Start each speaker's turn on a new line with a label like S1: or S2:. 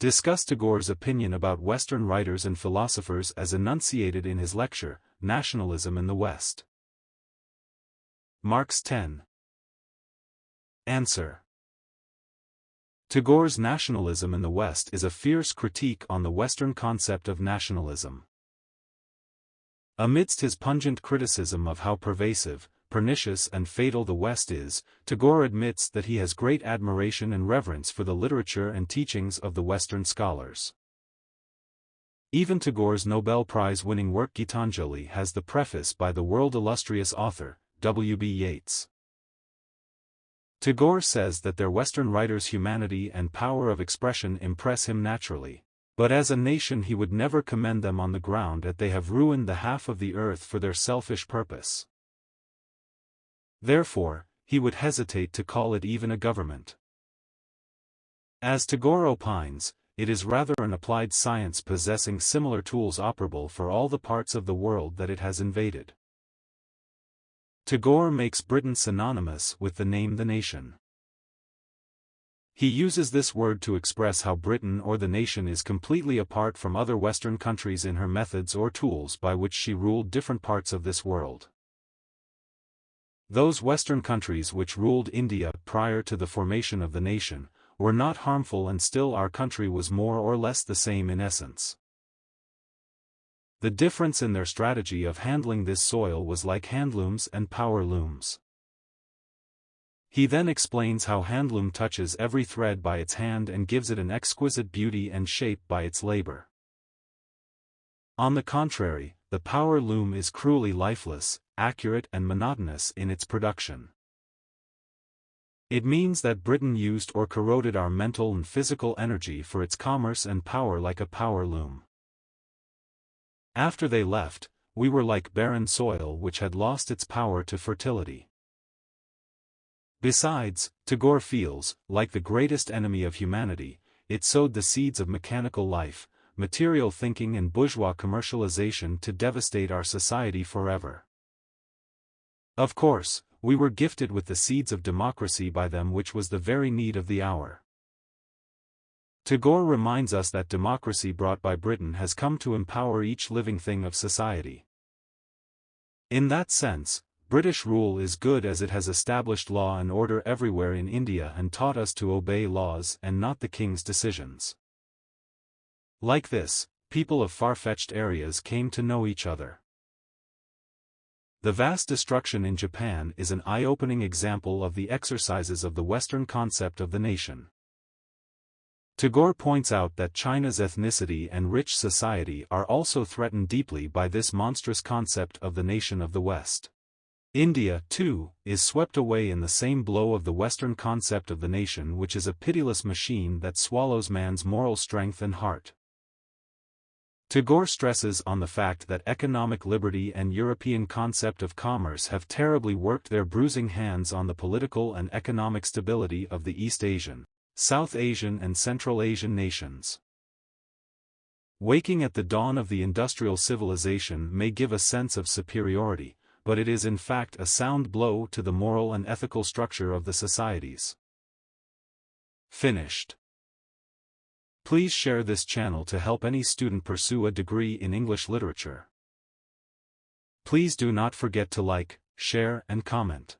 S1: Discuss Tagore's opinion about Western writers and philosophers as enunciated in his lecture, Nationalism in the West. Marks 10. Answer. Tagore's Nationalism in the West is a fierce critique on the Western concept of nationalism. Amidst his pungent criticism of how pervasive, pernicious and fatal the West is, Tagore admits that he has great admiration and reverence for the literature and teachings of the Western scholars. Even Tagore's Nobel Prize-winning work Gitanjali has the preface by the world-illustrious author, W.B. Yeats. Tagore says that their Western writers' humanity and power of expression impress him naturally, but as a nation he would never commend them on the ground that they have ruined the half of the earth for their selfish purpose. Therefore, he would hesitate to call it even a government. As Tagore opines, it is rather an applied science possessing similar tools operable for all the parts of the world that it has invaded. Tagore makes Britain synonymous with the name the nation. He uses this word to express how Britain or the nation is completely apart from other Western countries in her methods or tools by which she ruled different parts of this world. Those Western countries which ruled India prior to the formation of the nation, were not harmful and still our country was more or less the same in essence. The difference in their strategy of handling this soil was like handlooms and power looms. He then explains how handloom touches every thread by its hand and gives it an exquisite beauty and shape by its labor. On the contrary, the power loom is cruelly lifeless, accurate and monotonous in its production. It means that Britain used or corroded our mental and physical energy for its commerce and power like a power loom. After they left, we were like barren soil which had lost its power to fertility. Besides, Tagore feels, like the greatest enemy of humanity, it sowed the seeds of mechanical life, material thinking and bourgeois commercialization to devastate our society forever. Of course, we were gifted with the seeds of democracy by them, which was the very need of the hour. Tagore reminds us that democracy brought by Britain has come to empower each living thing of society. In that sense, British rule is good as it has established law and order everywhere in India and taught us to obey laws and not the king's decisions. Like this, people of far-fetched areas came to know each other. The vast destruction in Japan is an eye-opening example of the exercises of the Western concept of the nation. Tagore points out that China's ethnicity and rich society are also threatened deeply by this monstrous concept of the nation of the West. India, too, is swept away in the same blow of the Western concept of the nation, which is a pitiless machine that swallows man's moral strength and heart. Tagore stresses on the fact that economic liberty and European concept of commerce have terribly worked their bruising hands on the political and economic stability of the East Asian, South Asian and Central Asian nations. Waking at the dawn of the industrial civilization may give a sense of superiority, but it is in fact a sound blow to the moral and ethical structure of the societies. Finished. Please share this channel to help any student pursue a degree in English literature. Please do not forget to like, share and comment.